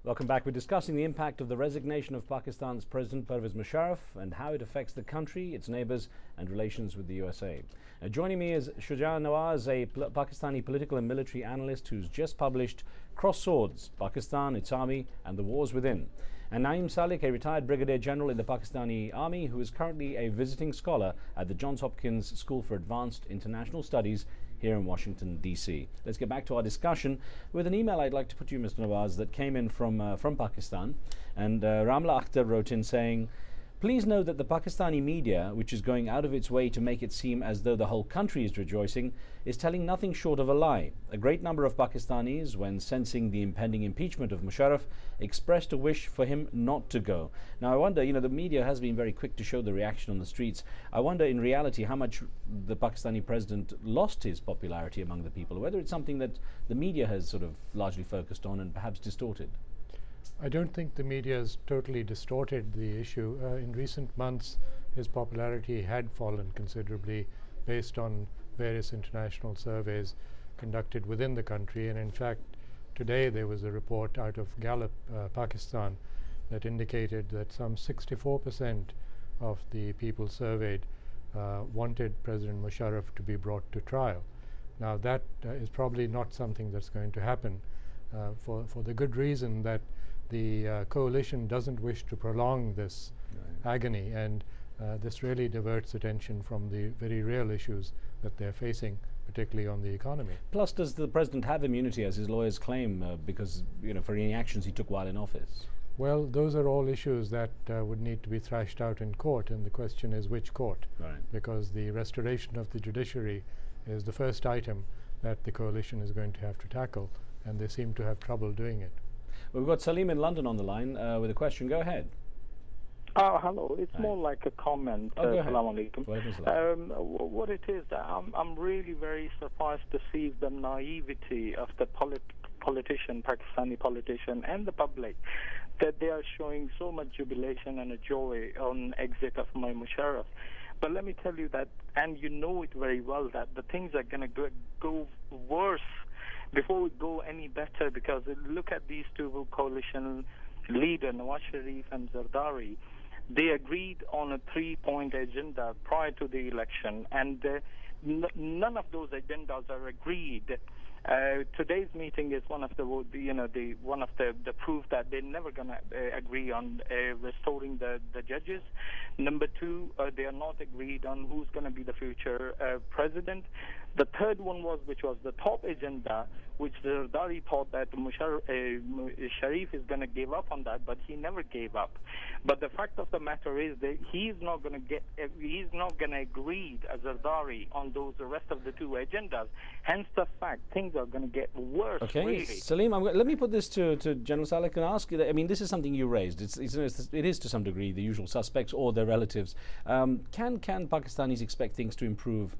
Welcome back. We're discussing the impact of the resignation of Pakistan's President Pervez Musharraf and how it affects the country, its neighbours and relations with the USA. Joining me is Shuja Nawaz, a Pakistani political and military analyst who's just published Cross Swords, Pakistan, its Army and the Wars Within. And Naeem Salik, a retired Brigadier General in the Pakistani Army who is currently a visiting scholar at the Johns Hopkins School for Advanced International Studies here in Washington, D.C. Let's get back to our discussion with an email I'd like to put to you, Mr. Nawaz, that came in from Pakistan. And Ramla Akhtar wrote in saying, please know that the Pakistani media, which is going out of its way to make it seem as though the whole country is rejoicing, is telling nothing short of a lie. A great number of Pakistanis, when sensing the impending impeachment of Musharraf, expressed a wish for him not to go. Now I wonder, the media has been very quick to show the reaction on the streets. I wonder in reality how much the Pakistani president lost his popularity among the people, whether it's something that the media has sort of largely focused on and perhaps distorted. I don't think the media has totally distorted the issue. In recent months, his popularity had fallen considerably based on various international surveys conducted within the country. And in fact, today there was a report out of Gallup, Pakistan, that indicated that some 64% of the people surveyed wanted President Musharraf to be brought to trial. Now that is probably not something that's going to happen for the good reason that the coalition doesn't wish to prolong this agony, and this really diverts attention from the very real issues that they're facing, particularly on the economy. Plus, does the president have immunity, as his lawyers claim, because for any actions he took while in office? Well, those are all issues that would need to be thrashed out in court, and the question is which court? Right. Because the restoration of the judiciary is the first item that the coalition is going to have to tackle, and they seem to have trouble doing it. Well, we've got Salim in London on the line with a question. Go ahead. Hello. It's more like a comment. Assalamu alaikum. What it is, I'm really very surprised to see the naivety of the politician, Pakistani politician, and the public, that they are showing so much jubilation and a joy on exit of my Musharraf. But let me tell you that, and you know it very well, that the things are going to go worse before we go any better, because look at these two coalition leaders, Nawaz Sharif and Zardari. They agreed on a 3-point agenda prior to the election, and none of those agendas are agreed. Today's meeting is one of the proof that they're never going to agree on restoring the judges. Number two, they are not agreed on who's going to be the future president. The third one which was the top agenda, which Zardari thought that Sharif is going to give up on that, but he never gave up. But the fact of the matter is that he's not going to agree as Zardari on the rest of the two agendas. Hence the fact things are going to get worse. Okay, really. Salim, let me put this to General Salik and ask you that, I mean, this is something you raised. It is to some degree the usual suspects or their relatives. Can Pakistanis expect things to improve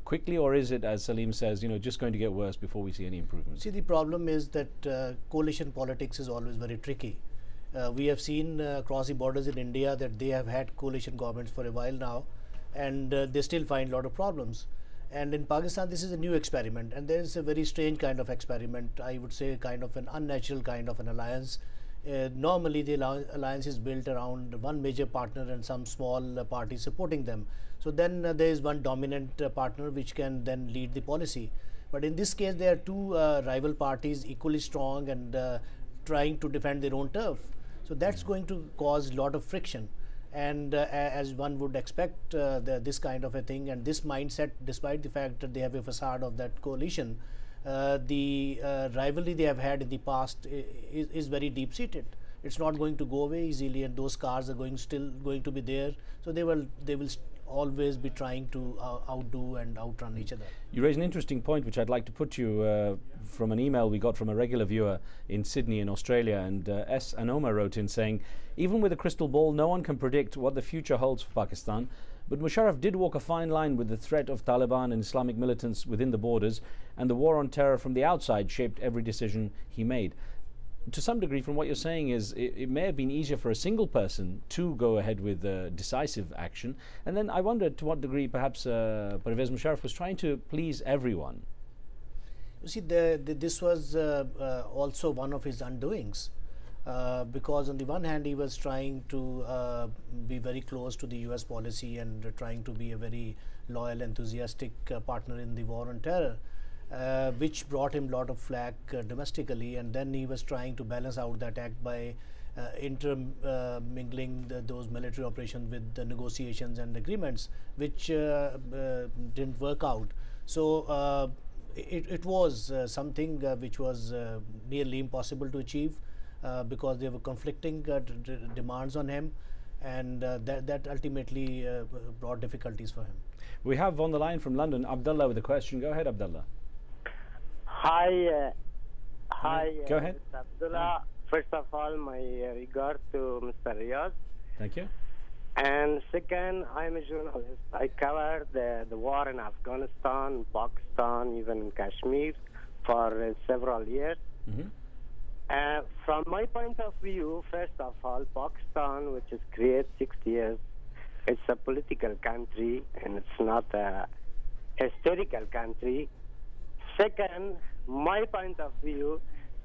quickly, or is it, as Salim says, just going to get worse before we see any improvement? See, the problem is that coalition politics is always very tricky. We have seen across the borders in India that they have had coalition governments for a while now, and they still find a lot of problems. And in Pakistan, this is a new experiment, and there is a very strange kind of experiment. I would say kind of an unnatural kind of an alliance. Normally, the alliance is built around one major partner and some small parties supporting them. So then there is one dominant partner which can then lead the policy. But in this case, there are two rival parties equally strong and trying to defend their own turf. So that's going to cause a lot of friction. And as one would expect, this kind of a thing and this mindset, despite the fact that they have a facade of that coalition, the rivalry they have had in the past is very deep-seated. It's not going to go away easily, and those scars are still going to be there. So they will always be trying to outdo and outrun each other. You raise an interesting point, which I'd like to put to you from an email we got from a regular viewer in Sydney in Australia, and S. Anoma wrote in saying, even with a crystal ball, no one can predict what the future holds for Pakistan, but Musharraf did walk a fine line with the threat of Taliban and Islamic militants within the borders, and the war on terror from the outside shaped every decision he made. To some degree, from what you're saying, is it may have been easier for a single person to go ahead with decisive action. And then I wonder to what degree perhaps Pervez Musharraf was trying to please everyone. You see, this was also one of his undoings. because on the one hand he was trying to be very close to the US policy and trying to be a very loyal, enthusiastic partner in the war on terror, which brought him a lot of flack domestically, and then he was trying to balance out that act by intermingling those military operations with the negotiations and agreements, which didn't work out. So it was something which was nearly impossible to achieve because there were conflicting demands on him, and that ultimately brought difficulties for him. We have on the line from London Abdullah with a question. Go ahead, Abdullah. Hi. Go ahead. Mr. Abdullah. First of all, my regard to Mr. Riaz. Thank you. And second, I'm a journalist. I covered the war in Afghanistan, Pakistan, even in Kashmir for several years. From my point of view, first of all, Pakistan, which is created 60 years, it's a political country and it's not a historical country. Second, my point of view,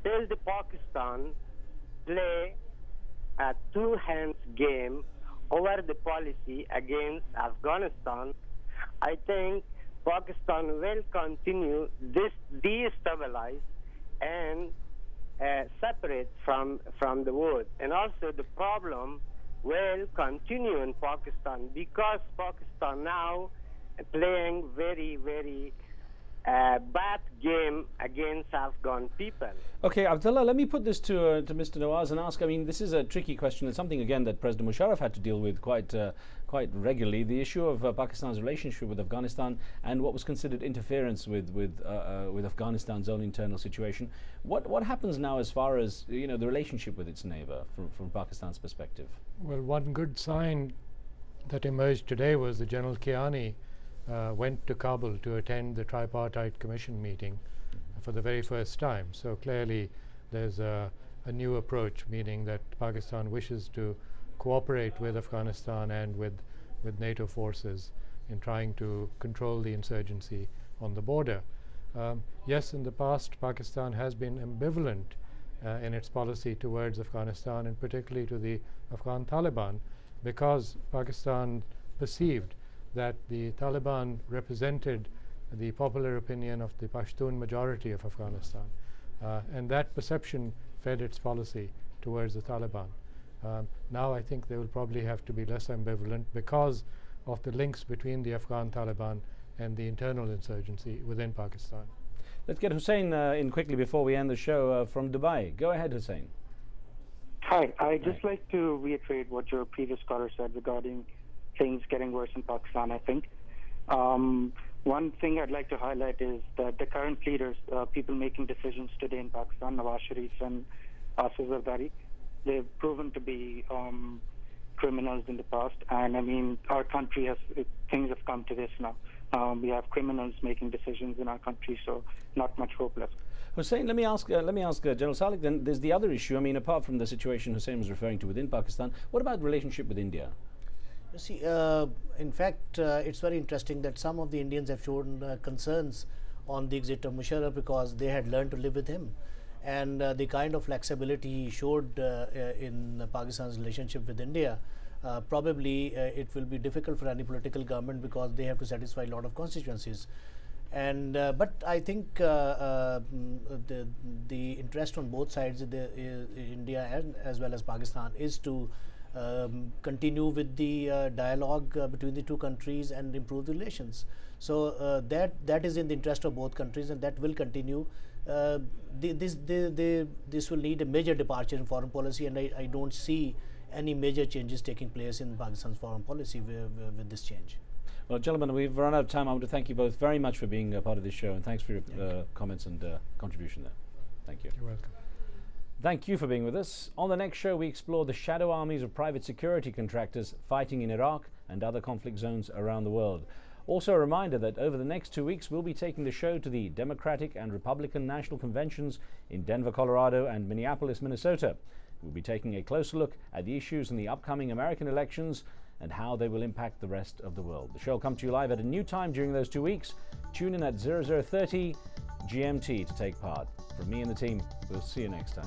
till the Pakistan play a two-hands game over the policy against Afghanistan, I think Pakistan will continue this destabilize and separate from the world. And also the problem will continue in Pakistan because Pakistan now playing very, very bad game against Afghan people. Okay, Abdullah, let me put this to Mr. Nawaz and ask, I mean, this is a tricky question and something, again, that President Musharraf had to deal with quite regularly, the issue of Pakistan's relationship with Afghanistan and what was considered interference with Afghanistan's own internal situation. What happens now as far as, the relationship with its neighbor from Pakistan's perspective? Well, one good sign that emerged today was that General Kiani went to Kabul to attend the tripartite commission meeting for the very first time. So clearly there's a new approach, meaning that Pakistan wishes to cooperate with Afghanistan and with NATO forces in trying to control the insurgency on the border. Yes, in the past Pakistan has been ambivalent in its policy towards Afghanistan, and particularly to the Afghan Taliban, because Pakistan perceived that the Taliban represented the popular opinion of the Pashtun majority of Afghanistan, and that perception fed its policy towards the Taliban. Now I think they will probably have to be less ambivalent because of the links between the Afghan Taliban and the internal insurgency within Pakistan. Let's get Hussein in quickly before we end the show from Dubai. Go ahead, Hussein. Hi, I'd just like to reiterate what your previous caller said regarding things getting worse in Pakistan, I think. One thing I'd like to highlight is that the current leaders, people making decisions today in Pakistan, Nawaz Sharif and Asif Zardari, they've proven to be criminals in the past. And I mean, our country has, things have come to this now. We have criminals making decisions in our country, so not much hope left. Hussein, let me ask General Salek, then there's the other issue. I mean, apart from the situation Hussein was referring to within Pakistan, what about the relationship with India? You see, in fact, it's very interesting that some of the Indians have shown concerns on the exit of Musharraf because they had learned to live with him. And the kind of flexibility he showed in Pakistan's relationship with India, probably it will be difficult for any political government because they have to satisfy a lot of constituencies. And but I think the interest on both sides, India and as well as Pakistan, is to continue with the dialogue between the two countries and improve the relations. So that is in the interest of both countries, and that will continue. This will need a major departure in foreign policy, and I don't see any major changes taking place in Pakistan's foreign policy with this change. Well, gentlemen, we've run out of time. I want to thank you both very much for being a part of this show, and thanks for your comments and contribution there. Thank you. You're welcome. Thank you for being with us. On the next show, we explore the shadow armies of private security contractors fighting in Iraq and other conflict zones around the world. Also a reminder that over the next 2 weeks, we'll be taking the show to the Democratic and Republican National Conventions in Denver, Colorado and Minneapolis, Minnesota. We'll be taking a closer look at the issues in the upcoming American elections and how they will impact the rest of the world. The show will come to you live at a new time during those 2 weeks. Tune in at 0030 GMT to take part. From me and the team, we'll see you next time.